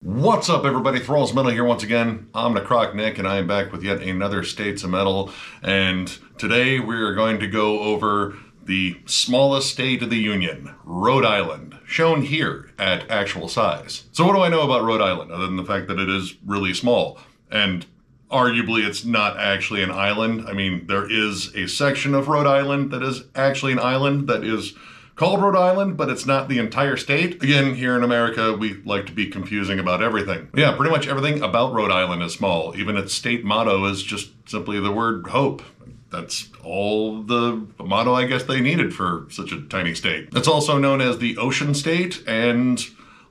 What's up, everybody? Thralls Metal here once again. I'm the Croc Nick, and I am back with yet another States of Metal. And today we are going to go over the smallest state of the Union, Rhode Island, shown here at actual size. So what do I know about Rhode Island, other than the fact that it is really small? And arguably it's not actually an island. I mean, there is a section of Rhode Island that is actually an island that is called Rhode Island, but it's not the entire state. Again, here in America, we like to be confusing about everything. Yeah, pretty much everything about Rhode Island is small. Even its state motto is just simply the word hope. That's all the motto I guess they needed for such a tiny state. It's also known as the Ocean State and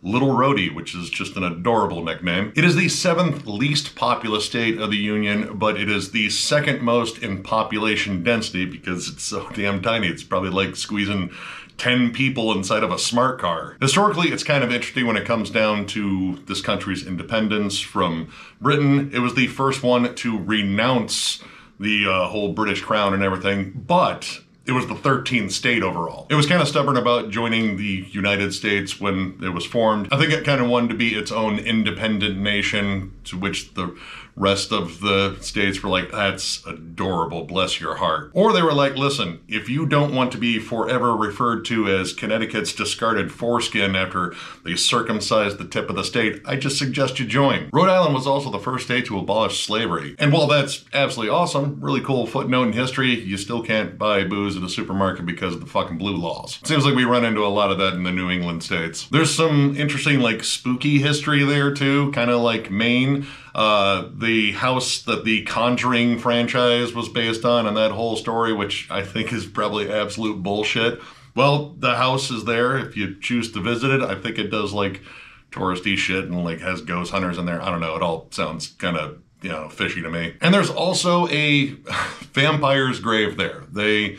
Little Rhodey, which is just an adorable nickname. It is the 7th least populous state of the Union, but it is the 2nd most in population density because it's so damn tiny. It's probably like squeezing 10 people inside of a smart car. Historically, it's kind of interesting when it comes down to this country's independence from Britain. It was the first one to renounce the whole British crown and everything, but it was the 13th state overall. It was kind of stubborn about joining the United States when it was formed. I think it kind of wanted to be its own independent nation, to which the rest of the states were like, that's adorable, bless your heart. Or they were like, listen, if you don't want to be forever referred to as Connecticut's discarded foreskin after they circumcised the tip of the state, I just suggest you join. Rhode Island was also the first state to abolish slavery. And while that's absolutely awesome, really cool footnote in history, you still can't buy booze at a supermarket because of the fucking blue laws. It seems like we run into a lot of that in the New England states. There's some interesting like spooky history there too, kind of like Maine. The house that the Conjuring franchise was based on and that whole story, which I think is probably absolute bullshit. Well, the house is there if you choose to visit it. I think it does like touristy shit and like has ghost hunters in there. I don't know. It all sounds kind of, fishy to me. And there's also a vampire's grave there. They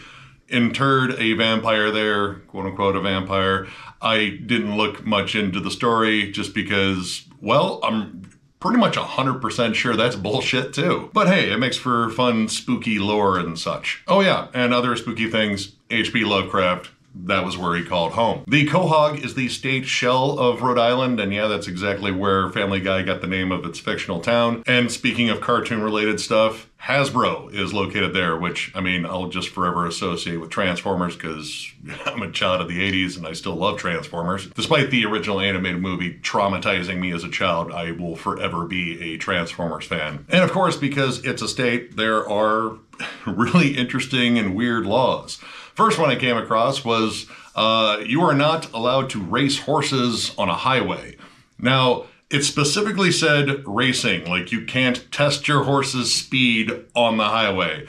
interred a vampire there, quote unquote, a vampire. I didn't look much into the story just because, well, I'm pretty much 100% sure that's bullshit too. But hey, it makes for fun, spooky lore and such. Oh yeah, and other spooky things, H.P. Lovecraft, that was where he called home. The Quahog is the state shell of Rhode Island, and yeah, that's exactly where Family Guy got the name of its fictional town. And speaking of cartoon-related stuff, Hasbro is located there, which, I mean, I'll just forever associate with Transformers because I'm a child of the 80s and I still love Transformers. Despite the original animated movie traumatizing me as a child, I will forever be a Transformers fan. And of course, because it's a state, there are really interesting and weird laws. First one I came across was you are not allowed to race horses on a highway. Now, it specifically said racing, like you can't test your horse's speed on the highway.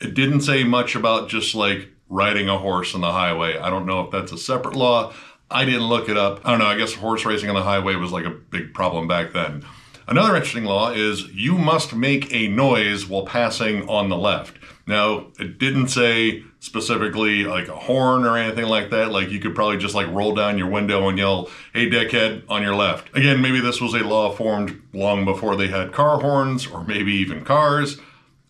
It didn't say much about just like riding a horse on the highway. I don't know if that's a separate law. I didn't look it up. I don't know, I guess horse racing on the highway was like a big problem back then. Another interesting law is you must make a noise while passing on the left. Now, it didn't say specifically like a horn or anything like that. Like you could probably just like roll down your window and yell, hey dickhead, on your left. Again, maybe this was a law formed long before they had car horns or maybe even cars.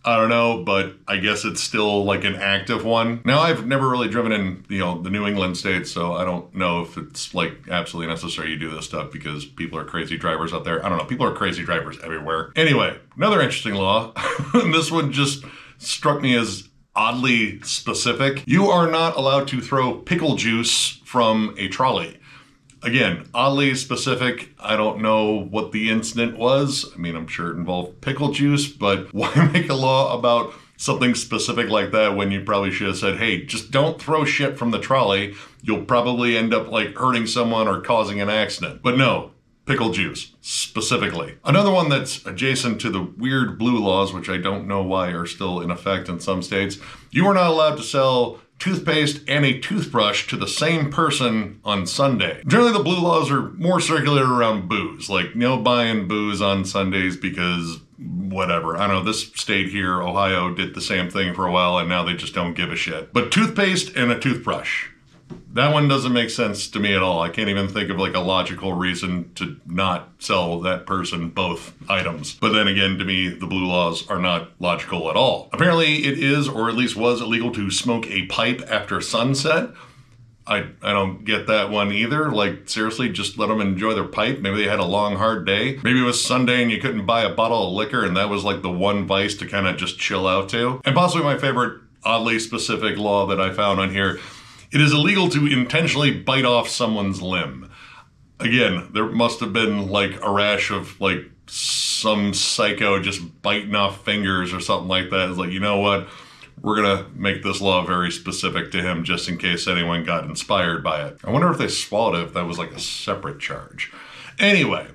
I don't know, but I guess it's still like an active one. Now, I've never really driven in, the New England states, so I don't know if it's like absolutely necessary you do this stuff because people are crazy drivers out there. I don't know, people are crazy drivers everywhere. Anyway, another interesting law, this one just struck me as oddly specific. You are not allowed to throw pickle juice from a trolley. Again, oddly specific. I don't know what the incident was. I mean, I'm sure it involved pickle juice, but why make a law about something specific like that when you probably should have said, hey, just don't throw shit from the trolley. You'll probably end up like hurting someone or causing an accident. But no, pickle juice specifically. Another one that's adjacent to the weird blue laws, which I don't know why are still in effect in some states. You are not allowed to sell toothpaste and a toothbrush to the same person on Sunday. Generally, the blue laws are more circular around booze, like no buying booze on Sundays because whatever. I don't know, this state here, Ohio, did the same thing for a while and now they just don't give a shit. But toothpaste and a toothbrush, that one doesn't make sense to me at all. I can't even think of like a logical reason to not sell that person both items. But then again, to me, the blue laws are not logical at all. Apparently it is, or at least was illegal to smoke a pipe after sunset. I don't get that one either. Like, seriously, just let them enjoy their pipe. Maybe they had a long, hard day. Maybe it was Sunday and you couldn't buy a bottle of liquor and that was like the one vice to kind of just chill out to. And possibly my favorite, oddly specific law that I found on here, it is illegal to intentionally bite off someone's limb. Again, there must have been like a rash of like some psycho just biting off fingers or something like that. It's like, you know what? We're gonna make this law very specific to him just in case anyone got inspired by it. I wonder if they swallowed it, if that was like a separate charge. Anyway,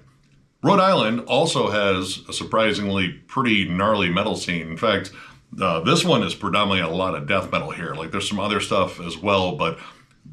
Rhode Island also has a surprisingly pretty gnarly metal scene. In fact, this one is predominantly a lot of death metal here. Like there's some other stuff as well, but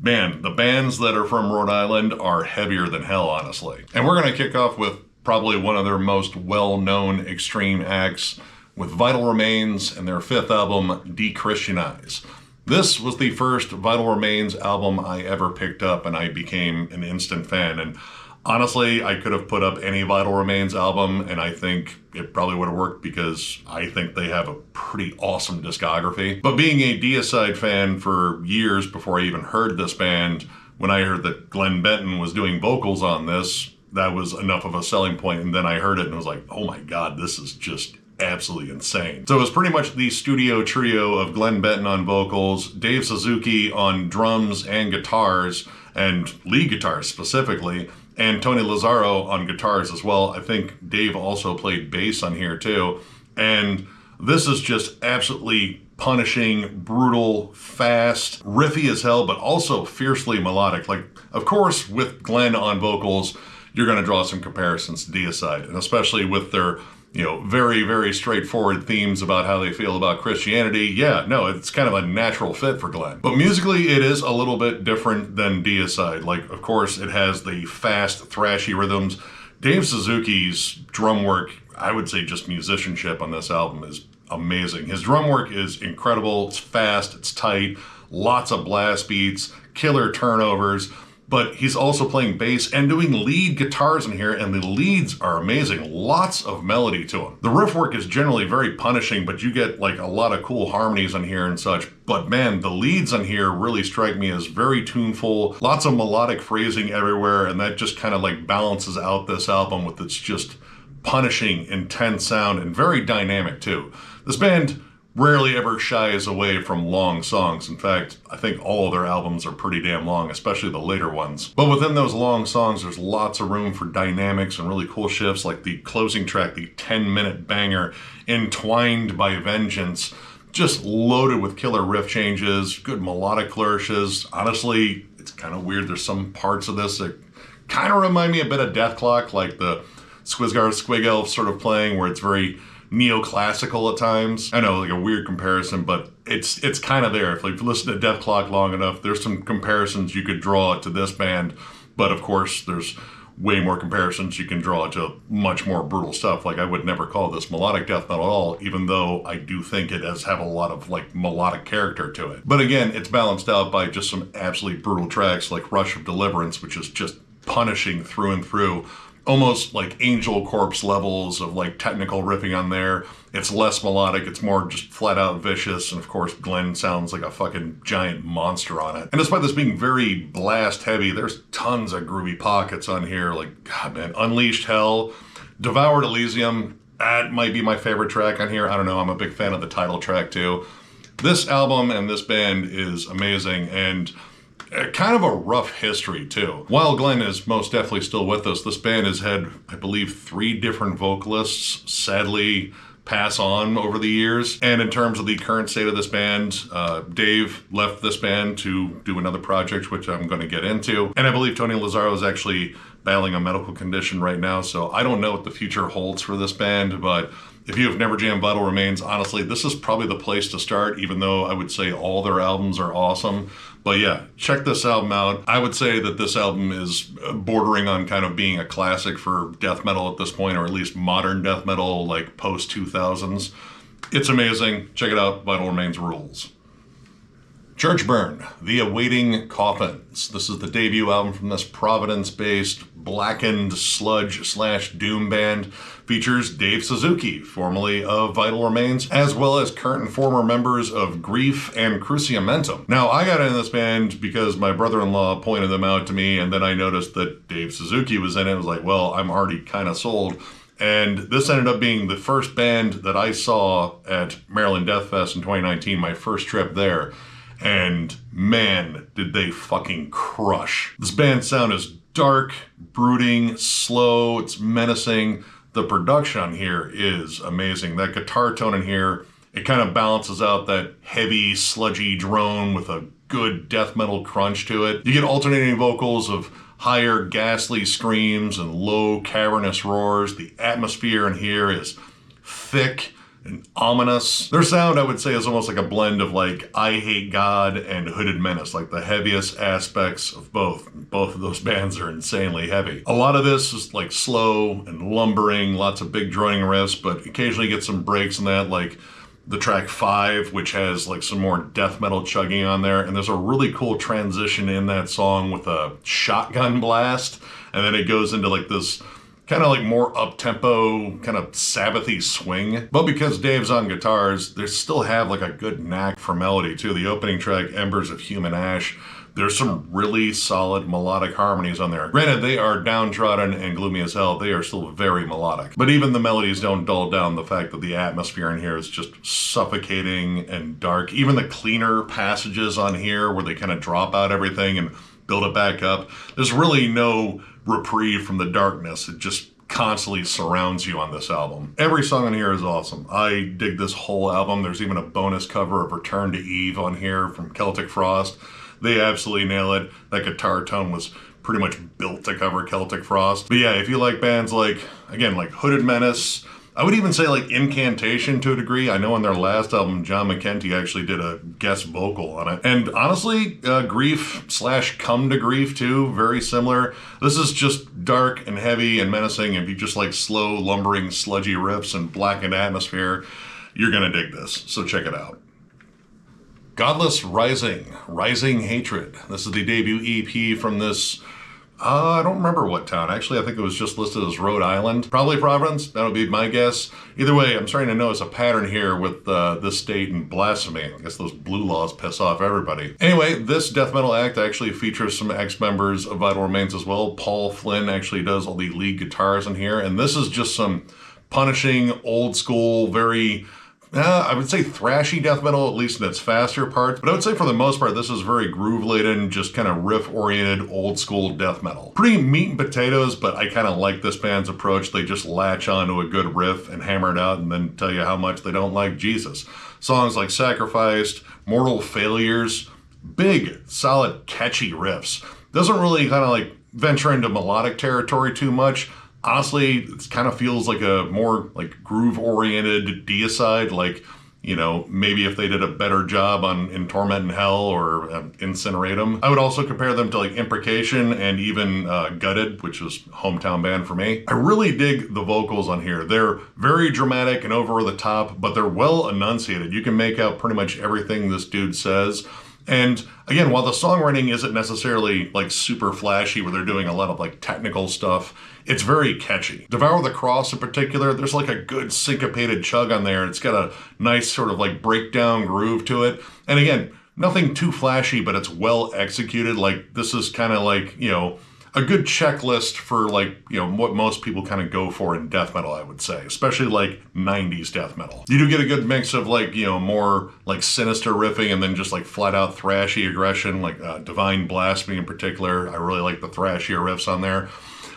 man, the bands that are from Rhode Island are heavier than hell, honestly. And we're gonna kick off with probably one of their most well-known extreme acts with Vital Remains and their 5th album, Dechristianize. This was the first Vital Remains album I ever picked up and I became an instant fan. And honestly, I could have put up any Vital Remains album and I think it probably would have worked because I think they have a pretty awesome discography. But being a Deicide fan for years before I even heard this band, when I heard that Glenn Benton was doing vocals on this, that was enough of a selling point. And then I heard it and I was like, oh my God, this is just absolutely insane. So it was pretty much the studio trio of Glenn Benton on vocals, Dave Suzuki on drums and guitars, and lead guitars specifically, and Tony Lazzaro on guitars as well. I think Dave also played bass on here too. And this is just absolutely punishing, brutal, fast, riffy as hell, but also fiercely melodic. Like, of course, with Glenn on vocals, you're going to draw some comparisons to Deicide, and especially with their very, very straightforward themes about how they feel about Christianity. Yeah, no, it's kind of a natural fit for Glenn. But musically, it is a little bit different than Deicide. Like, of course, it has the fast, thrashy rhythms. Dave Suzuki's drum work, I would say just musicianship on this album is amazing. His drum work is incredible. It's fast, it's tight, lots of blast beats, killer turnovers. But he's also playing bass and doing lead guitars in here, and the leads are amazing. Lots of melody to them. The riff work is generally very punishing, but you get like a lot of cool harmonies on here and such. But man, the leads on here really strike me as very tuneful, lots of melodic phrasing everywhere, and that just kind of like balances out this album with its just punishing, intense sound, and very dynamic too. This band rarely ever shies away from long songs. In fact, I think all of their albums are pretty damn long, especially the later ones. But within those long songs, there's lots of room for dynamics and really cool shifts, like the closing track, the 10-minute banger, Entwined by Vengeance, just loaded with killer riff changes, good melodic flourishes. Honestly, it's kind of weird. There's some parts of this that kind of remind me a bit of Death Clock, like the Squizgar Squig Elf sort of playing, where it's very neoclassical at times. I know, like a weird comparison, but it's kind of there. If you listen to Death Clock long enough, there's some comparisons you could draw to this band, but of course there's way more comparisons you can draw to much more brutal stuff. Like, I would never call this melodic death metal at all, even though I do think it does have a lot of like melodic character to it. But again, it's balanced out by just some absolutely brutal tracks like Rush of Deliverance, which is just punishing through and through. Almost like Angel Corpse levels of like technical riffing on there. It's less melodic, it's more just flat out vicious, and of course Glenn sounds like a fucking giant monster on it. And despite this being very blast heavy, there's tons of groovy pockets on here. Like, God man, Unleashed Hell, Devoured Elysium, that might be my favorite track on here. I don't know, I'm a big fan of the title track too. This album and this band is amazing, and kind of a rough history too. While Glenn is most definitely still with us, this band has had, I believe, 3 different vocalists sadly pass on over the years. And in terms of the current state of this band, Dave left this band to do another project, which I'm going to get into. And I believe Tony Lazzaro is actually battling a medical condition right now, so I don't know what the future holds for this band, but if you have never jammed Vital Remains, honestly, this is probably the place to start, even though I would say all their albums are awesome. But yeah, check this album out. I would say that this album is bordering on kind of being a classic for death metal at this point, or at least modern death metal, like post-2000s. It's amazing. Check it out. Vital Remains rules. Churchburn, The Awaiting Coffins. This is the debut album from this Providence-based blackened sludge/doom band. Features Dave Suzuki, formerly of Vital Remains, as well as current and former members of Grief and Cruciamentum. Now, I got into this band because my brother-in-law pointed them out to me, and then I noticed that Dave Suzuki was in it. I was like, well, I'm already kind of sold. And this ended up being the first band that I saw at Maryland Death Fest in 2019, my first trip there. And man, did they fucking crush. This band's sound is dark, brooding, slow, it's menacing. The production on here is amazing. That guitar tone in here, it kind of balances out that heavy, sludgy drone with a good death metal crunch to it. You get alternating vocals of higher, ghastly screams and low, cavernous roars. The atmosphere in here is thick and ominous. Their sound, I would say, is almost like a blend of like I Hate God and Hooded Menace, like the heaviest aspects of both. Both of those bands are insanely heavy. A lot of this is like slow and lumbering, lots of big droning riffs, but occasionally you get some breaks in that, like the track 5, which has like some more death metal chugging on there. And there's a really cool transition in that song with a shotgun blast. And then it goes into like this kind of like more up-tempo, kind of Sabbath-y swing. But because Dave's on guitars, they still have like a good knack for melody too. The opening track, Embers of Human Ash, there's some really solid melodic harmonies on there. Granted, they are downtrodden and gloomy as hell. They are still very melodic. But even the melodies don't dull down the fact that the atmosphere in here is just suffocating and dark. Even the cleaner passages on here where they kind of drop out everything and build it back up, there's really no reprieve from the darkness. It just constantly surrounds you on this album. Every song on here is awesome. I dig this whole album. There's even a bonus cover of Return to Eve on here from Celtic Frost. They absolutely nail it. That guitar tone was pretty much built to cover Celtic Frost. But yeah, if you like bands like, again, like Hooded Menace, I would even say like Incantation to a degree. I know on their last album, John McEntee actually did a guest vocal on it. And honestly, Grief/Come to Grief too, very similar. This is just dark and heavy and menacing. If you just like slow, lumbering, sludgy riffs and blackened atmosphere, you're gonna dig this. So check it out. Godless Rising, Rising Hatred. This is the debut EP from this, I don't remember what town. Actually, I think it was just listed as Rhode Island. Probably Providence, that would be my guess. Either way, I'm starting to notice a pattern here with this state and blasphemy. I guess those blue laws piss off everybody. Anyway, this death metal act actually features some ex-members of Vital Remains as well. Paul Flynn actually does all the lead guitars in here, and this is just some punishing, old school, very I would say thrashy death metal, at least in its faster parts. But I would say for the most part, this is very groove-laden, just kind of riff-oriented, old-school death metal. Pretty meat and potatoes, but I kind of like this band's approach. They just latch onto a good riff and hammer it out and then tell you how much they don't like Jesus. Songs like Sacrificed, Mortal Failures, big, solid, catchy riffs. Doesn't really kind of like venture into melodic territory too much. Honestly, it kind of feels like a more like groove-oriented deicide, like, you know, maybe if they did a better job on In Torment and Hell or Incineratum. I would also compare them to like Imprecation and even Gutted, which was hometown band for me. I really dig the vocals on here. They're very dramatic and over the top, but they're well enunciated. You can make out pretty much everything this dude says. And again, while the songwriting isn't necessarily like super flashy where they're doing a lot of like technical stuff, it's very catchy. Devour the Cross in particular, there's like a good syncopated chug on there. It's got a nice sort of like breakdown groove to it. And again, nothing too flashy, but it's well executed. Like this is kind of like, you know, a good checklist for like, you know, what most people kind of go for in death metal, I would say, especially like 90s death metal. You do get a good mix of like, you know, more like sinister riffing and then just like flat out thrashy aggression, like Divine Blasphemy in particular. I really like the thrashier riffs on there.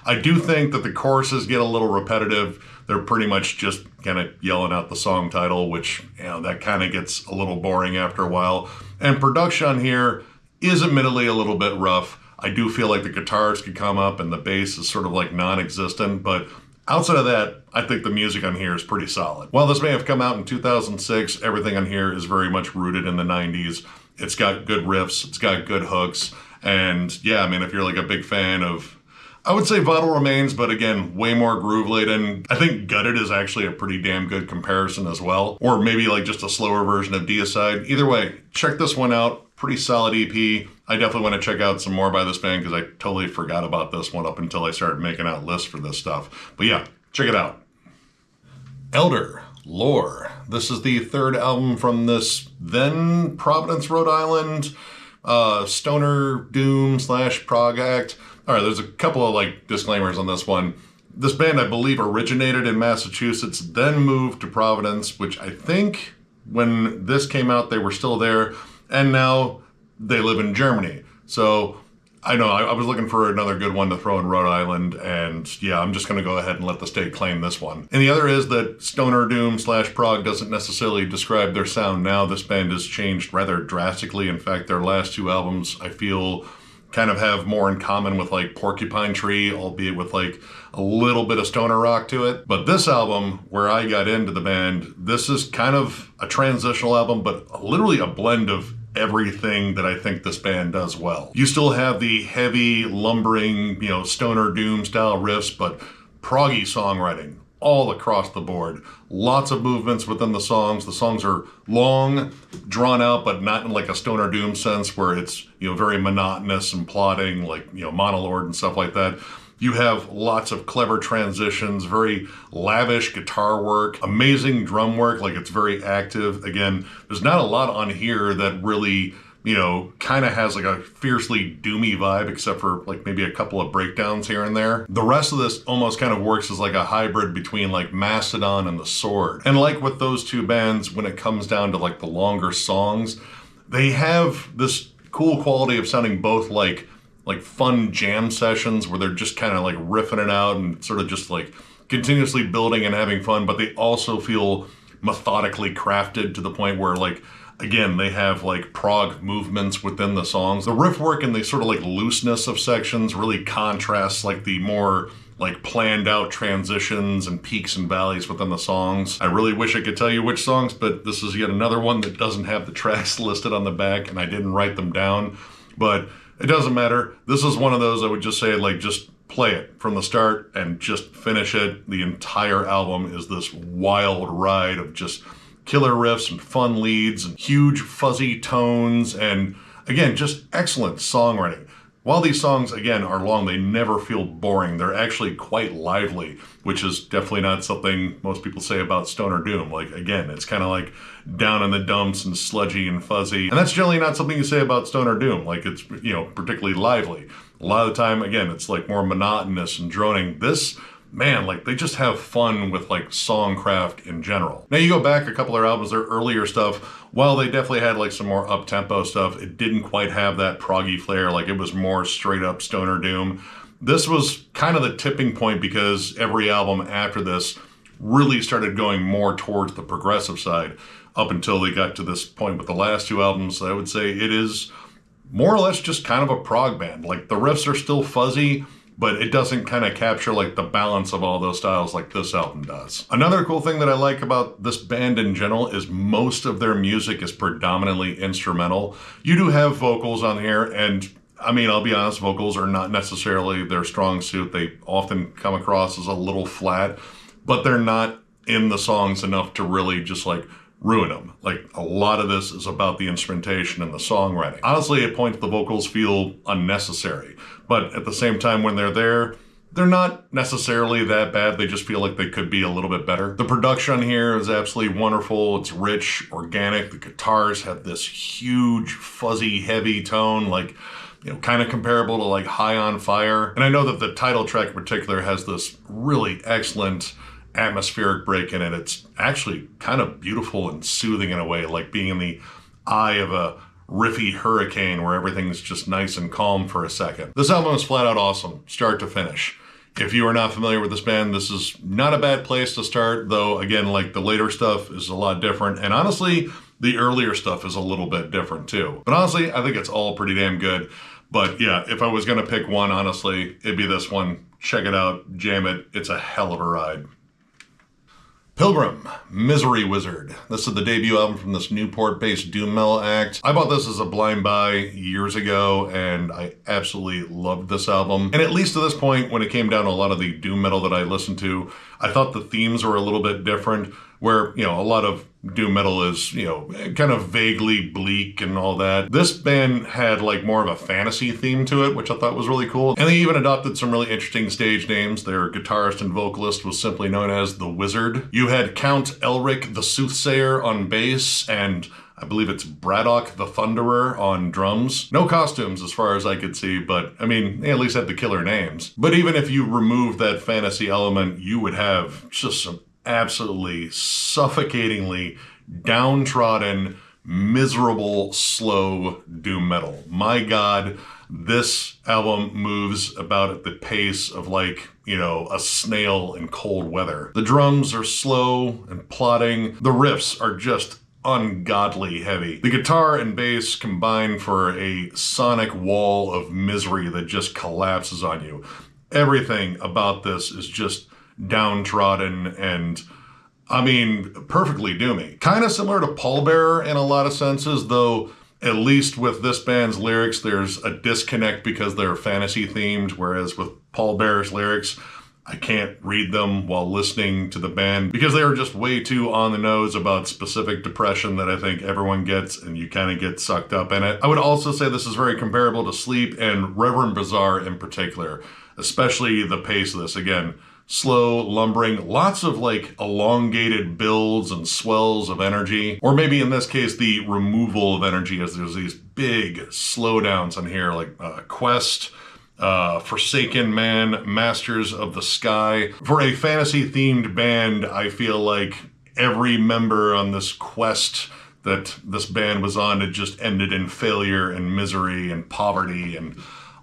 I do think that the choruses get a little repetitive. They're pretty much just kind of yelling out the song title, which, you know, that kind of gets a little boring after a while. And production on here is admittedly a little bit rough. I do feel like the guitars could come up and the bass is sort of like non-existent, but outside of that, I think the music on here is pretty solid. While this may have come out in 2006, everything on here is very much rooted in the 90s. It's got good riffs, it's got good hooks, and yeah, I mean, if you're like a big fan of, I would say Vital Remains, but again, way more groove-laden. I think Gutted is actually a pretty damn good comparison as well, or maybe like just a slower version of Deicide. Either way, check this one out. pretty solid EP. I definitely want to check out some more by this band because I totally forgot about this one up until I started making out lists for this stuff. But yeah, check it out. Elder Lore. This is the third album from this then Providence, Rhode Island stoner doom / prog act. All right, there's a couple of like disclaimers on this one. This band, I believe, originated in Massachusetts, then moved to Providence, which I think when this came out, they were still there, and now they live in Germany. So I know I was looking for another good one to throw in Rhode Island, and yeah, I'm just going to go ahead and let the state claim this one. And the other is that stoner doom / prog doesn't necessarily describe their sound now. This band has changed rather drastically. In fact, their last two albums, I feel, kind of have more in common with like Porcupine Tree, albeit with like a little bit of stoner rock to it. But this album, where I got into the band, this is kind of a transitional album, but literally a blend of everything that I think this band does well. You still have the heavy, lumbering, stoner doom style riffs, but proggy songwriting all across the board. Lots of movements within the songs. The songs are long, drawn out, but not in like a stoner doom sense where it's, very monotonous and plodding, like, Monolord and stuff like that. You have lots of clever transitions, very lavish guitar work, amazing drum work, like it's very active. Again, there's not a lot on here that really, kind of has like a fiercely doomy vibe, except for like maybe a couple of breakdowns here and there. The rest of this almost kind of works as like a hybrid between like Mastodon and The Sword. And like with those two bands, when it comes down to like the longer songs, they have this cool quality of sounding both like fun jam sessions where they're just kind of like riffing it out and sort of just like continuously building and having fun, but they also feel methodically crafted to the point where like, again, they have like prog movements within the songs. The riff work and the sort of like looseness of sections really contrasts like the more like planned out transitions and peaks and valleys within the songs. I really wish I could tell you which songs, but this is yet another one that doesn't have the tracks listed on the back and I didn't write them down, but it doesn't matter. This is one of those I would just say, like, just play it from the start and just finish it. The entire album is this wild ride of just killer riffs and fun leads and huge fuzzy tones and, again, just excellent songwriting. While these songs, again, are long, they never feel boring. They're actually quite lively, which is definitely not something most people say about stoner doom. Like, again, it's kind of like down in the dumps and sludgy and fuzzy. And that's generally not something you say about stoner doom. Like, it's, particularly lively. A lot of the time, again, it's like more monotonous and droning. This, man, like they just have fun with like songcraft in general. Now you go back a couple of their albums, their earlier stuff, while they definitely had like some more up-tempo stuff, it didn't quite have that proggy flair. Like it was more straight up stoner doom. This was kind of the tipping point because every album after this really started going more towards the progressive side up until they got to this point with the last two albums. I would say it is more or less just kind of a prog band. Like the riffs are still fuzzy, but it doesn't kind of capture like the balance of all those styles like this album does. Another cool thing that I like about this band in general is most of their music is predominantly instrumental. You do have vocals on here, and I mean, I'll be honest, vocals are not necessarily their strong suit. They often come across as a little flat, but they're not in the songs enough to really just like ruin them. Like a lot of this is about the instrumentation and the songwriting. Honestly, at points the vocals feel unnecessary, but at the same time when they're there, they're not necessarily that bad. They just feel like they could be a little bit better. The production here is absolutely wonderful. It's rich, organic. The guitars have this huge, fuzzy, heavy tone, like, kind of comparable to like High on Fire. And I know that the title track in particular has this really excellent atmospheric break in it. It's actually kind of beautiful and soothing in a way, like being in the eye of a riffy hurricane where everything's just nice and calm for a second. This album is flat out awesome, start to finish. If you are not familiar with this band, this is not a bad place to start, though again, like the later stuff is a lot different, and honestly, the earlier stuff is a little bit different too. But honestly, I think it's all pretty damn good. But yeah, if I was gonna pick one, honestly, it'd be this one. Check it out, jam it, it's a hell of a ride. Pilgrim, Misery Wizard. This is the debut album from this Newport-based doom metal act. I bought this as a blind buy years ago, and I absolutely loved this album. And at least to this point, when it came down to a lot of the doom metal that I listened to, I thought the themes were a little bit different. where, a lot of doom metal is, kind of vaguely bleak and all that. This band had like more of a fantasy theme to it, which I thought was really cool. And they even adopted some really interesting stage names. Their guitarist and vocalist was simply known as The Wizard. You had Count Elric the Soothsayer on bass, and I believe it's Braddock the Thunderer on drums. No costumes as far as I could see, but I mean, they at least had the killer names. But even if you remove that fantasy element, you would have just some absolutely suffocatingly downtrodden, miserable, slow doom metal. My God, this album moves about at the pace of like, a snail in cold weather. The drums are slow and plodding. The riffs are just ungodly heavy. The guitar and bass combine for a sonic wall of misery that just collapses on you. Everything about this is just downtrodden and, I mean, perfectly doomy. Kind of similar to Pallbearer in a lot of senses, though at least with this band's lyrics, there's a disconnect because they're fantasy themed, whereas with Pallbearer's lyrics, I can't read them while listening to the band because they are just way too on the nose about specific depression that I think everyone gets, and you kind of get sucked up in it. I would also say this is very comparable to Sleep and Reverend Bazaar in particular, especially the pace of this. Again, slow, lumbering, lots of like elongated builds and swells of energy. Or maybe in this case, the removal of energy as there's these big slowdowns on here, like Quest, Forsaken Man, Masters of the Sky. For a fantasy-themed band, I feel like every member on this quest that this band was on had just ended in failure and misery and poverty and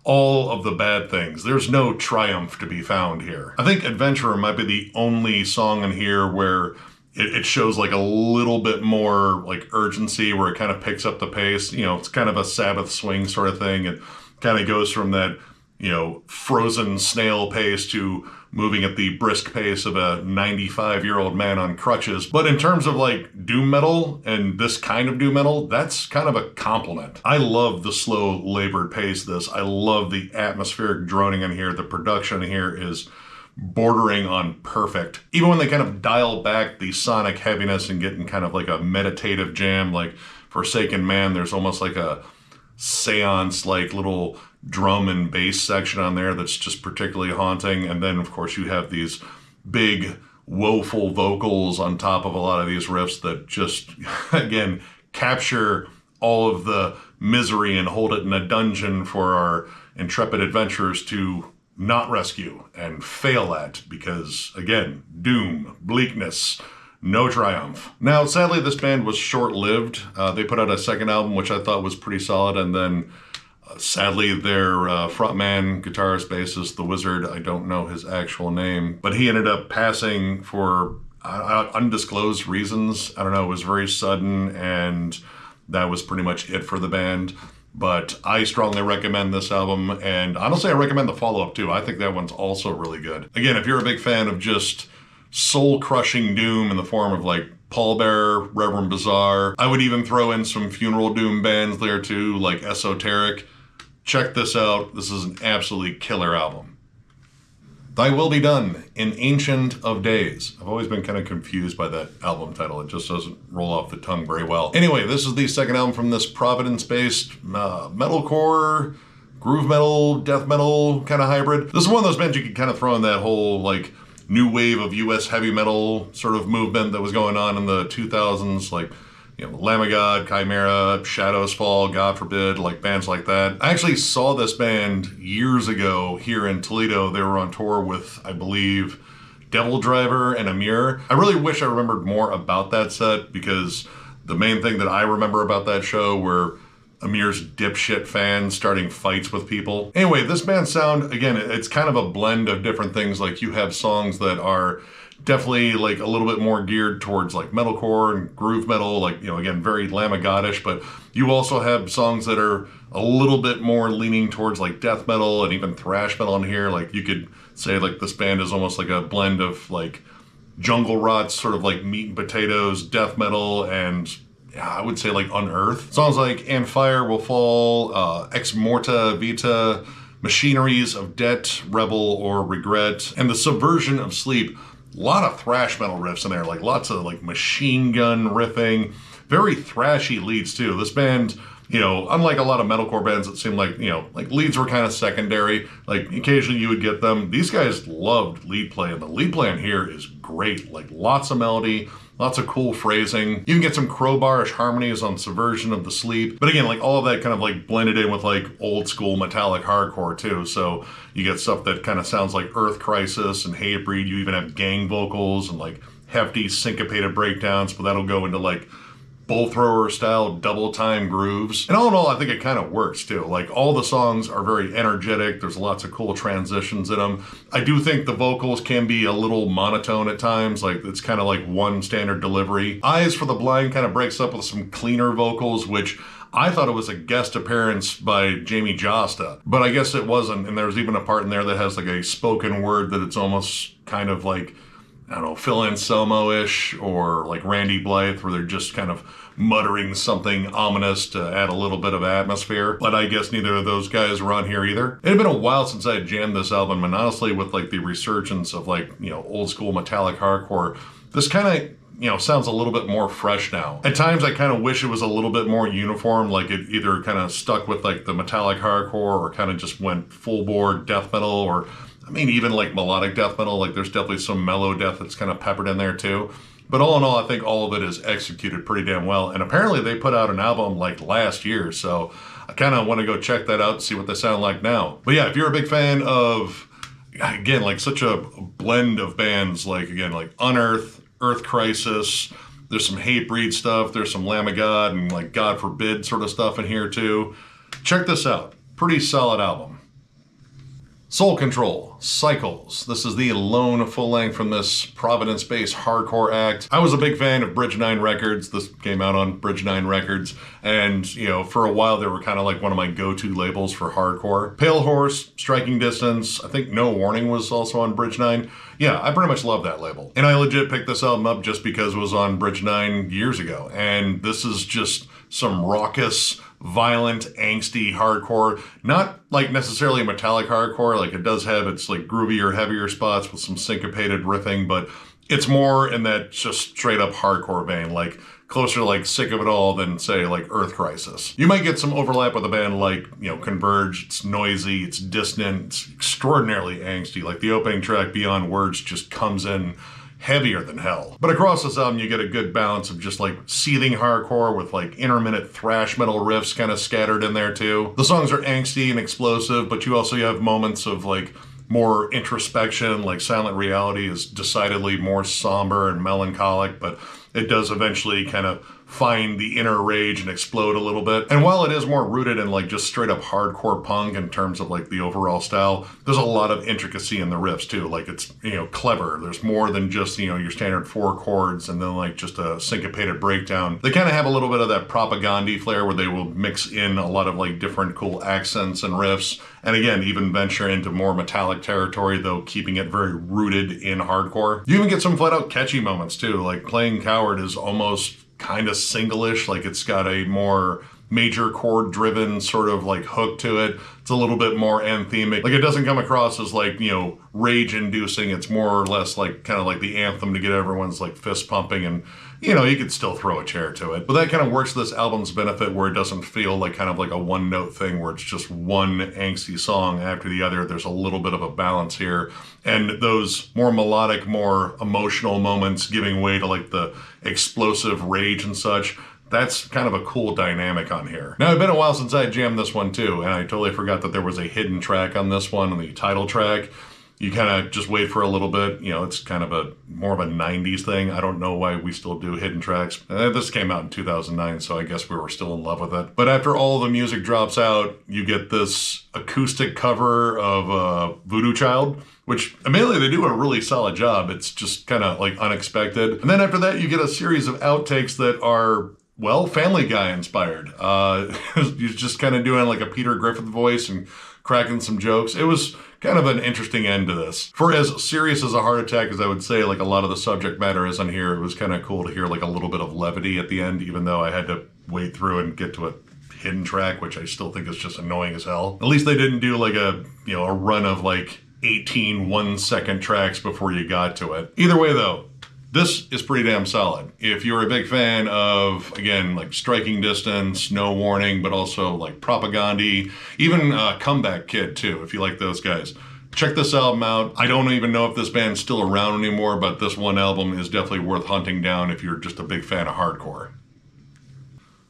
all of the bad things. There's no triumph to be found here. I think Adventurer might be the only song in here where it shows like a little bit more like urgency, where it kind of picks up the pace. It's kind of a Sabbath swing sort of thing. It kind of goes from that, frozen snail pace to moving at the brisk pace of a 95-year-old man on crutches. But in terms of like doom metal and this kind of doom metal, that's kind of a compliment. I love the slow, labored pace of this. I love the atmospheric droning in here. The production here is bordering on perfect. Even when they kind of dial back the sonic heaviness and get in kind of like a meditative jam, like Forsaken Man, there's almost like a seance, like little drum and bass section on there that's just particularly haunting. And then of course you have these big woeful vocals on top of a lot of these riffs that just again capture all of the misery and hold it in a dungeon for our intrepid adventurers to not rescue and fail at, because again, doom, bleakness, no triumph. Now, sadly, this band was short-lived. They put out a second album, which I thought was pretty solid, and then sadly, their frontman, guitarist, bassist, The Wizard, I don't know his actual name, but he ended up passing for undisclosed reasons. I don't know, it was very sudden, and that was pretty much it for the band. But I strongly recommend this album, and honestly, I recommend the follow-up too. I think that one's also really good. Again, if you're a big fan of just soul-crushing doom in the form of like Pallbearer, Reverend Bazaar, I would even throw in some funeral doom bands there too, like Esoteric. Check this out. This is an absolutely killer album. Thy Will Be Done in Ancient of Days. I've always been kind of confused by that album title. It just doesn't roll off the tongue very well. Anyway, this is the second album from this Providence-based metalcore, groove metal, death metal kind of hybrid. This is one of those bands you could kind of throw in that whole like new wave of US heavy metal sort of movement that was going on in the 2000s, like Lamb of God, Chimera, Shadows Fall, God Forbid, like bands like that. I actually saw this band years ago here in Toledo. They were on tour with, I believe, Devil Driver and Amir. I really wish I remembered more about that set, because the main thing that I remember about that show were Amir's dipshit fans starting fights with people. Anyway, this band's sound, again, it's kind of a blend of different things. Like you have songs that are definitely like a little bit more geared towards like metalcore and groove metal, like, again, very Lamb of God-ish, but you also have songs that are a little bit more leaning towards like death metal and even thrash metal in here. Like you could say like this band is almost like a blend of like Jungle Rot's sort of like meat and potatoes, death metal, and I would say like Unearthed. Songs like And Fire Will Fall, Ex Morta Vita, Machineries of Debt, Rebel or Regret, and the Subversion of Sleep a lot of thrash metal riffs in there, like lots of like machine gun riffing, very thrashy leads too. This band, you know, unlike a lot of metalcore bands that seem like, you know, like leads were kind of secondary, like occasionally you would get them. These guys loved lead play, and the lead play in here is great. Like lots of melody, lots of cool phrasing. You can get some crowbarish harmonies on Subversion of the Sleep. But again, like all of that kind of like blended in with like old school metallic hardcore too. So you get stuff that kind of sounds like Earth Crisis and Hatebreed. You even have gang vocals and like hefty syncopated breakdowns, but that'll go into like bull thrower style double time grooves. And all in all, I think it kind of works too. Like all the songs are very energetic. There's lots of cool transitions in them. I do think the vocals can be a little monotone at times. Like it's kind of like one standard delivery. Eyes for the Blind kind of breaks up with some cleaner vocals, which I thought it was a guest appearance by Jamie Josta, but I guess it wasn't. And there's even a part in there that has like a spoken word that it's almost kind of like, I don't know, Phil Anselmo-ish or like Randy Blythe, where they're just kind of muttering something ominous to add a little bit of atmosphere. But I guess neither of those guys were on here either. It had been a while since I had jammed this album, and honestly, with like the resurgence of like, you know, old school metallic hardcore, this kind of, you know, sounds a little bit more fresh now. At times I kind of wish it was a little bit more uniform, like it either kind of stuck with like the metallic hardcore or kind of just went full bore death metal, or I mean, even like melodic death metal. Like there's definitely some mellow death that's kind of peppered in there too. But all in all, I think all of it is executed pretty damn well. And apparently they put out an album like last year, so I kind of want to go check that out and see what they sound like now. But yeah, if you're a big fan of, again, like such a blend of bands, like again, like Unearth, Earth Crisis, there's some Hatebreed stuff, there's some Lamb of God and like God Forbid sort of stuff in here too. Check this out. Pretty solid album. Soul Control, Cycles. This is the lone full length from this Providence-based hardcore act. I was a big fan of Bridge 9 Records. This came out on Bridge 9 Records. And, you know, for a while they were kind of like one of my go-to labels for hardcore. Pale Horse, Striking Distance, I think No Warning was also on Bridge 9. Yeah, I pretty much love that label. And I legit picked this album up just because it was on Bridge 9 years ago. And this is just some raucous, violent, angsty hardcore. Not like necessarily metallic hardcore, like it does have its like groovier, heavier spots with some syncopated riffing, but it's more in that just straight up hardcore vein, like closer to like Sick of It All than say like Earth Crisis. You might get some overlap with a band like, you know, Converge. It's noisy, it's dissonant, it's extraordinarily angsty. Like the opening track, Beyond Words, just comes in heavier than hell. But across this album, you get a good balance of just like seething hardcore with like intermittent thrash metal riffs kind of scattered in there too. The songs are angsty and explosive, but you also have moments of like more introspection, like Silent Reality is decidedly more somber and melancholic, but it does eventually kind of find the inner rage and explode a little bit. And while it is more rooted in like just straight up hardcore punk in terms of like the overall style, there's a lot of intricacy in the riffs too. Like it's, you know, clever. There's more than just, you know, your standard 4 chords and then like just a syncopated breakdown. They kind of have a little bit of that propaganda flair where they will mix in a lot of like different cool accents and riffs. And again, even venture into more metallic territory, though keeping it very rooted in hardcore. You even get some flat out catchy moments too. Like Playing Coward is almost kind of single-ish, like it's got a more major chord driven sort of like hook to it. It's a little bit more anthemic. Like it doesn't come across as like, you know, rage inducing. It's more or less like kind of like the anthem to get everyone's like fist pumping, and you know, you could still throw a chair to it. But that kind of works to this album's benefit where it doesn't feel like kind of like a one note thing where it's just one angsty song after the other. There's a little bit of a balance here. And those more melodic, more emotional moments giving way to like the explosive rage and such, that's kind of a cool dynamic on here. Now, it's been a while since I jammed this one too, and I totally forgot that there was a hidden track on this one, on the title track. You kind of just wait for a little bit. You know, it's kind of a more of a 90s thing. I don't know why we still do hidden tracks. This came out in 2009, so I guess we were still in love with it. But after all the music drops out, you get this acoustic cover of Voodoo Child, which admittedly they do a really solid job. It's just kind of like unexpected. And then after that, you get a series of outtakes that are, well, Family Guy inspired. He's just kind of doing like a Peter Griffin voice and cracking some jokes. It was kind of an interesting end to this. For as serious as a heart attack as I would say like a lot of the subject matter is on here, it was kind of cool to hear like a little bit of levity at the end, even though I had to wait through and get to a hidden track, which I still think is just annoying as hell. At least they didn't do like a, you know, a run of like 18 1-second tracks before you got to it. Either way though, this is pretty damn solid. If you're a big fan of, again, like Striking Distance, No Warning, but also like Propaganda, even Comeback Kid too, if you like those guys. Check this album out. I don't even know if this band's still around anymore, but this one album is definitely worth hunting down if you're just a big fan of hardcore.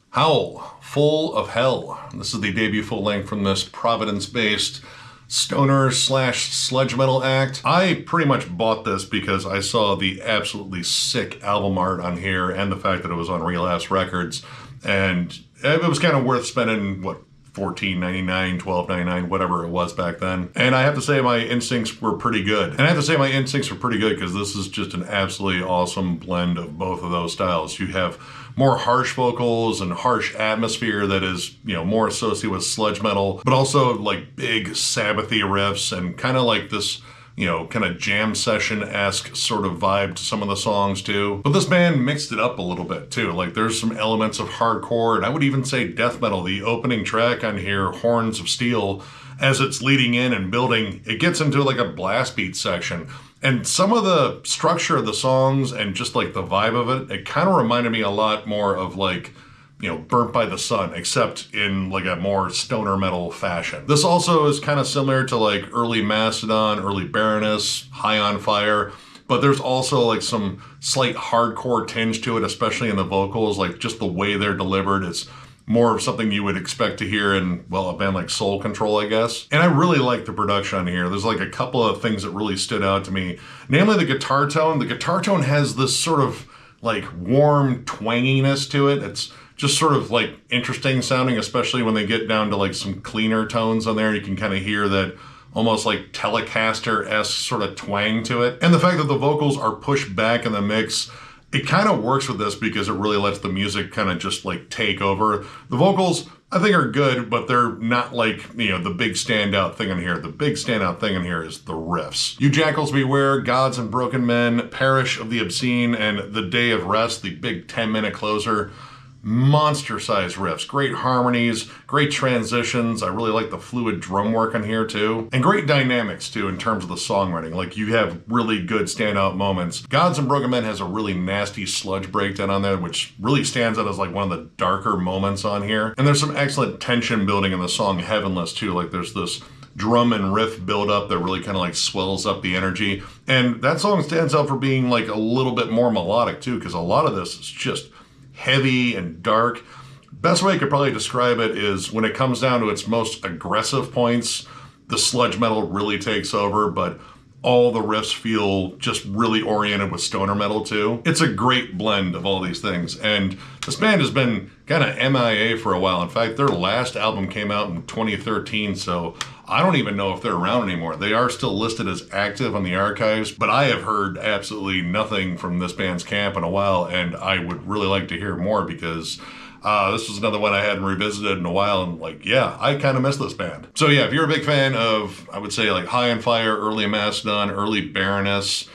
Howl, Full of Hell. This is the debut full length from this Providence-based stoner / sludge metal act. I pretty much bought this because I saw the absolutely sick album art on here and the fact that it was on Relapse Records, and it was kind of worth spending, what, $14.99, $12.99, whatever it was back then. And I have to say my instincts were pretty good. because this is just an absolutely awesome blend of both of those styles. You have more harsh vocals and harsh atmosphere that is, you know, more associated with sludge metal, but also like big Sabbathy riffs and kind of like this, you know, kind of jam session-esque sort of vibe to some of the songs too. But this band mixed it up a little bit too. Like there's some elements of hardcore, and I would even say death metal. The opening track on here, Horns of Steel, as it's leading in and building, it gets into like a blast beat section. And some of the structure of the songs and just like the vibe of it, it kind of reminded me a lot more of like, you know, Burnt by the Sun, except in like a more stoner metal fashion. This also is kind of similar to like early Mastodon, early Baroness, High on Fire, but there's also like some slight hardcore tinge to it, especially in the vocals, like just the way they're delivered. It's more of something you would expect to hear in, well, a band like Soul Control, I guess. And I really like the production on here. There's like a couple of things that really stood out to me, namely the guitar tone. The guitar tone has this sort of like warm twanginess to it. It's just sort of like interesting sounding, especially when they get down to like some cleaner tones on there. You can kind of hear that almost like Telecaster-esque sort of twang to it. And the fact that the vocals are pushed back in the mix, it kind of works with this because it really lets the music kind of just like take over. The vocals, I think, are good, but they're not like, you know, the big standout thing in here. The big standout thing in here is the riffs. You Jackals Beware, Gods and Broken Men, Parish of the Obscene, and The Day of Rest, the big 10-minute closer. Monster-sized riffs, great harmonies, great transitions. I really like the fluid drum work on here too. And great dynamics too in terms of the songwriting. Like you have really good standout moments. Gods and Broken Men has a really nasty sludge breakdown on there, which really stands out as like one of the darker moments on here. And there's some excellent tension building in the song Heavenless too. Like there's this drum and riff build up that really kind of like swells up the energy. And that song stands out for being like a little bit more melodic too, because a lot of this is just heavy and dark. Best way I could probably describe it is when it comes down to its most aggressive points, the sludge metal really takes over, but all the riffs feel just really oriented with stoner metal too. It's a great blend of all these things, and this band has been kind of MIA for a while. In fact, their last album came out in 2013, so I don't even know if they're around anymore. They are still listed as active on the archives, but I have heard absolutely nothing from this band's camp in a while, and I would really like to hear more because this was another one I hadn't revisited in a while, and like, yeah, I kind of miss this band. So yeah, if you're a big fan of, I would say like High on Fire, early Mastodon, early Baroness,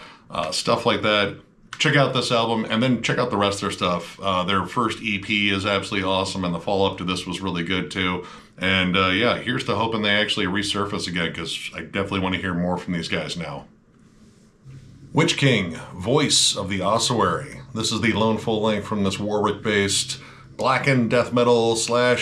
stuff like that, check out this album and then check out the rest of their stuff. Their first EP is absolutely awesome, and the follow-up to this was really good too. And yeah, here's to hoping they actually resurface again, because I definitely want to hear more from these guys now. Witch King, Voice of the Ossuary. This is the lone full length from this Warwick-based blackened death metal / I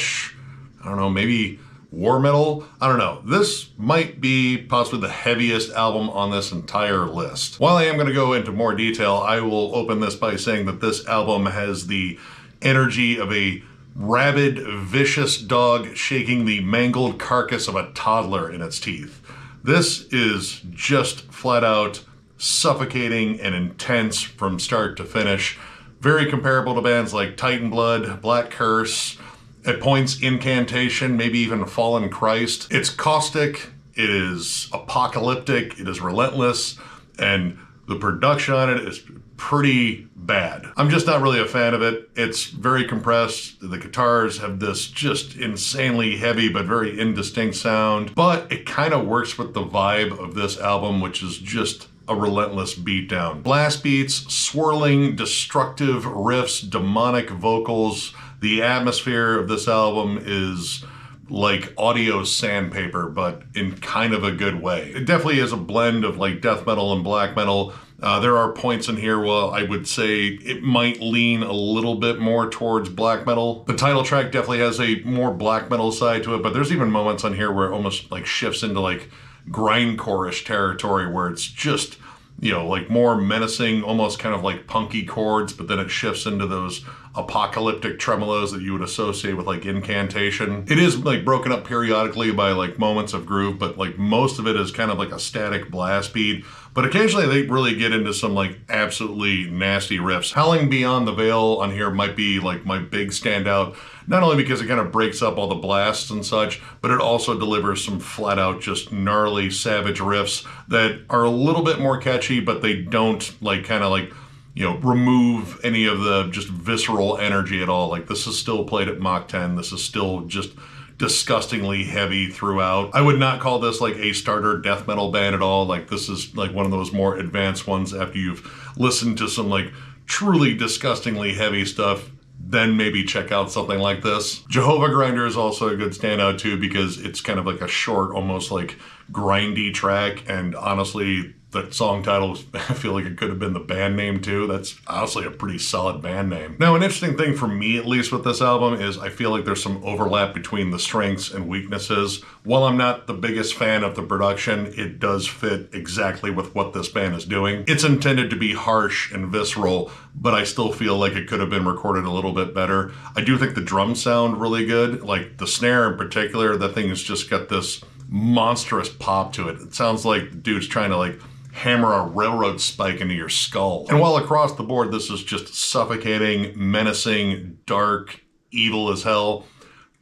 don't know, maybe war metal? I don't know. This might be possibly the heaviest album on this entire list. While I am going to go into more detail, I will open this by saying that this album has the energy of a rabid, vicious dog shaking the mangled carcass of a toddler in its teeth. This is just flat out suffocating and intense from start to finish. Very comparable to bands like Titan Blood, Black Curse, at points Incantation, maybe even Fallen Christ. It's caustic, it is apocalyptic, it is relentless, and the production on it is pretty bad. I'm just not really a fan of it. It's very compressed. The guitars have this just insanely heavy but very indistinct sound, but it kind of works with the vibe of this album, which is just a relentless beatdown. Blast beats, swirling, destructive riffs, demonic vocals. The atmosphere of this album is like audio sandpaper, but in kind of a good way. It definitely is a blend of like death metal and black metal. There are points in here where I would say it might lean a little bit more towards black metal. The title track definitely has a more black metal side to it, but there's even moments on here where it almost like shifts into like grindcore-ish territory where it's just, you know, like more menacing, almost kind of like punky chords, but then it shifts into those apocalyptic tremolos that you would associate with like incantation. It is like broken up periodically by like moments of groove, but like most of it is kind of like a static blast beat. But occasionally they really get into some like absolutely nasty riffs. Howling Beyond the Veil on here might be like my big standout, not only because it kind of breaks up all the blasts and such, but it also delivers some flat out just gnarly savage riffs that are a little bit more catchy, but they don't like kind of like, you know, remove any of the just visceral energy at all. Like this is still played at Mach 10. This is still just disgustingly heavy throughout. I would not call this like a starter death metal band at all. Like this is like one of those more advanced ones after you've listened to some like truly disgustingly heavy stuff. Then maybe check out something like this. Jehovah Grinder is also a good standout too because it's kind of like a short, almost like grindy track, and honestly, that song title, I feel like it could have been the band name too. That's honestly a pretty solid band name. Now, an interesting thing for me, at least with this album, is I feel like there's some overlap between the strengths and weaknesses. While I'm not the biggest fan of the production, it does fit exactly with what this band is doing. It's intended to be harsh and visceral, but I still feel like it could have been recorded a little bit better. I do think the drums sound really good. Like the snare in particular, that thing has just got this monstrous pop to it. It sounds like the dude's trying to like hammer a railroad spike into your skull. And while across the board this is just suffocating, menacing, dark, evil as hell,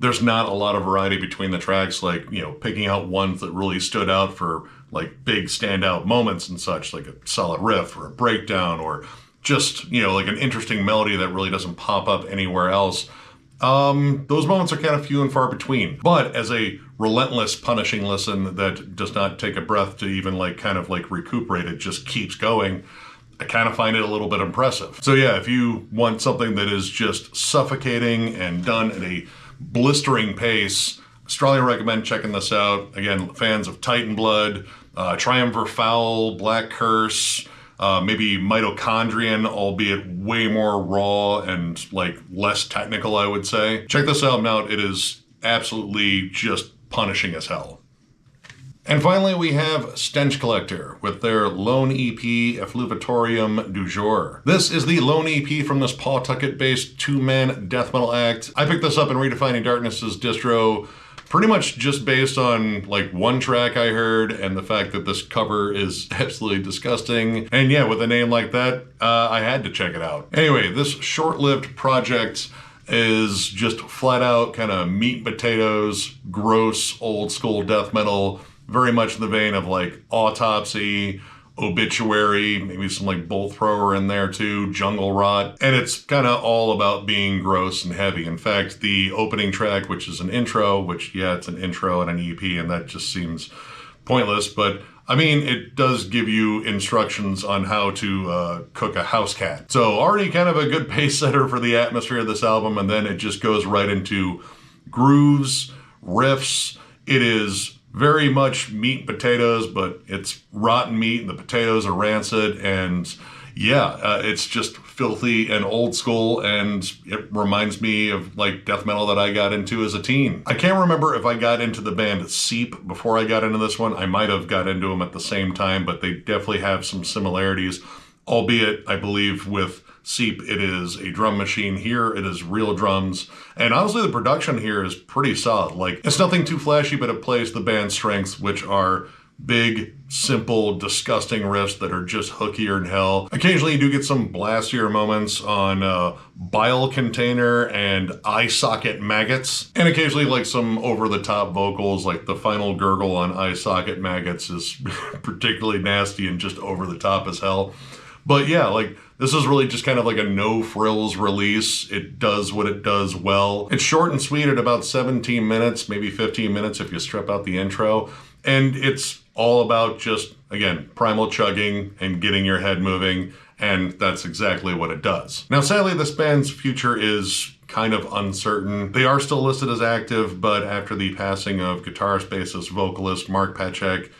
there's not a lot of variety between the tracks, like, you know, picking out ones that really stood out for like big standout moments and such, like a solid riff or a breakdown or just, you know, like an interesting melody that really doesn't pop up anywhere else. Those moments are kind of few and far between. But as a relentless, punishing listen that does not take a breath to even like kind of like recuperate, it just keeps going, I kind of find it a little bit impressive. So yeah, if you want something that is just suffocating and done at a blistering pace, strongly recommend checking this out. Again, fans of Titan Blood, Triumvir Foul, Black Curse, maybe Mitochondrion, albeit way more raw and like less technical, I would say. Check this album out. It is absolutely just punishing as hell. And finally, we have Stench Collector with their lone EP, Effluviatorium du Jour. This is the lone EP from this Pawtucket-based two-man death metal act. I picked this up in Redefining Darkness's distro pretty much just based on like one track I heard and the fact that this cover is absolutely disgusting. And yeah, with a name like that, I had to check it out. Anyway, this short-lived project is just flat out kind of meat and potatoes, gross, old school death metal, very much in the vein of like Autopsy, Obituary, maybe some like Bolt Thrower in there too, Jungle Rot, and it's kind of all about being gross and heavy. In fact, the opening track, which is an intro, which yeah, it's an intro and an EP, and that just seems pointless, but I mean, it does give you instructions on how to cook a house cat. So already kind of a good pace setter for the atmosphere of this album, and then it just goes right into grooves, riffs. It is very much meat and potatoes, but it's rotten meat and the potatoes are rancid, and yeah, it's just filthy and old school, and it reminds me of like death metal that I got into as a teen. I can't remember if I got into the band Seep before I got into this one. I might have got into them at the same time, but they definitely have some similarities, albeit I believe with Seep, it is a drum machine. Here, it is real drums. And honestly, the production here is pretty solid. Like, it's nothing too flashy, but it plays the band's strengths, which are big, simple, disgusting riffs that are just hookier than hell. Occasionally, you do get some blastier moments on Bile Container and Eye Socket Maggots. And occasionally, like, some over-the-top vocals, like the final gurgle on Eye Socket Maggots is particularly nasty and just over-the-top as hell. But yeah, like, this is really just kind of like a no-frills release. It does what it does well. It's short and sweet at about 17 minutes, maybe 15 minutes if you strip out the intro. And it's all about just, again, primal chugging and getting your head moving. And that's exactly what it does. Now, sadly, this band's future is kind of uncertain. They are still listed as active, but after the passing of guitarist, bassist, vocalist Mark Pachek,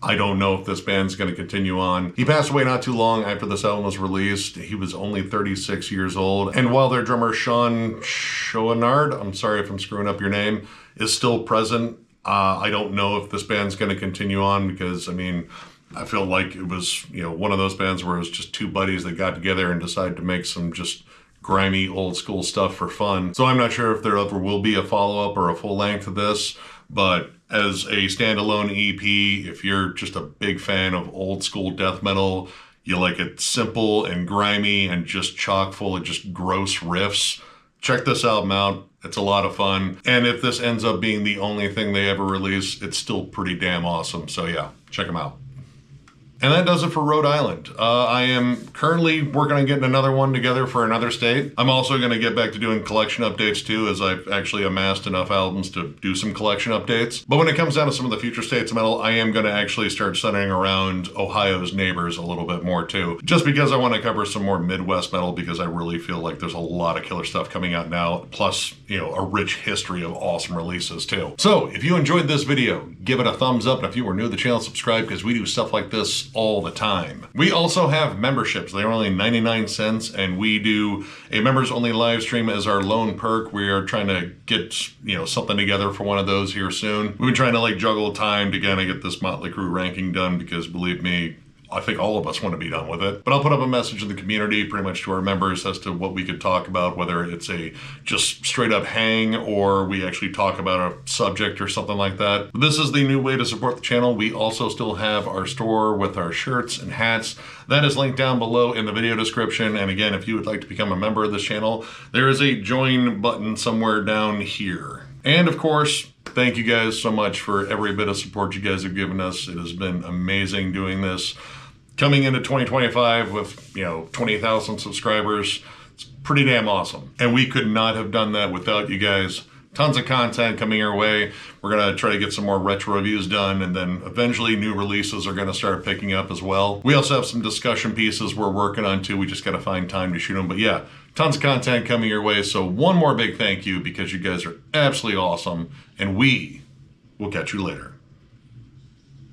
I don't know if this band's going to continue on. He passed away not too long after this album was released. He was only 36 years old. And while their drummer Sean Chouinard, I'm sorry if I'm screwing up your name, is still present, I don't know if this band's going to continue on because, I mean, I feel like it was, you know, one of those bands where it was just two buddies that got together and decided to make some just grimy old school stuff for fun. So I'm not sure if there ever will be a follow-up or a full length of this, but as a standalone EP, if you're just a big fan of old school death metal, you like it simple and grimy and just chock full of just gross riffs, check this album out. It's a lot of fun. And if this ends up being the only thing they ever release, it's still pretty damn awesome. So yeah, check them out. And that does it for Rhode Island. I am currently working on getting another one together for another state. I'm also going to get back to doing collection updates too, as I've actually amassed enough albums to do some collection updates. But when it comes down to some of the future states of metal, I am going to actually start centering around Ohio's neighbors a little bit more too. Just because I want to cover some more Midwest metal, because I really feel like there's a lot of killer stuff coming out now, plus, you know, a rich history of awesome releases too. So if you enjoyed this video, give it a thumbs up. And if you are new to the channel, subscribe, because we do stuff like this all the time. We also have memberships. They're only 99 cents, and we do a members only live stream as our lone perk. We are trying to get, you know, something together for one of those here soon. We've been trying to like juggle time to kind of get this Motley Crue ranking done, because believe me, I think all of us want to be done with it. But I'll put up a message in the community pretty much to our members as to what we could talk about, whether it's a just straight up hang or we actually talk about a subject or something like that. But this is the new way to support the channel. We also still have our store with our shirts and hats. That is linked down below in the video description. And again, if you would like to become a member of this channel, there is a join button somewhere down here. And of course, thank you guys so much for every bit of support you guys have given us. It has been amazing doing this. Coming into 2025 with, you know, 20,000 subscribers, it's pretty damn awesome. And we could not have done that without you guys. Tons of content coming your way. We're going to try to get some more retro reviews done, and then eventually new releases are going to start picking up as well. We also have some discussion pieces we're working on too. We just got to find time to shoot them. But yeah, tons of content coming your way. So one more big thank you, because you guys are absolutely awesome, and we will catch you later.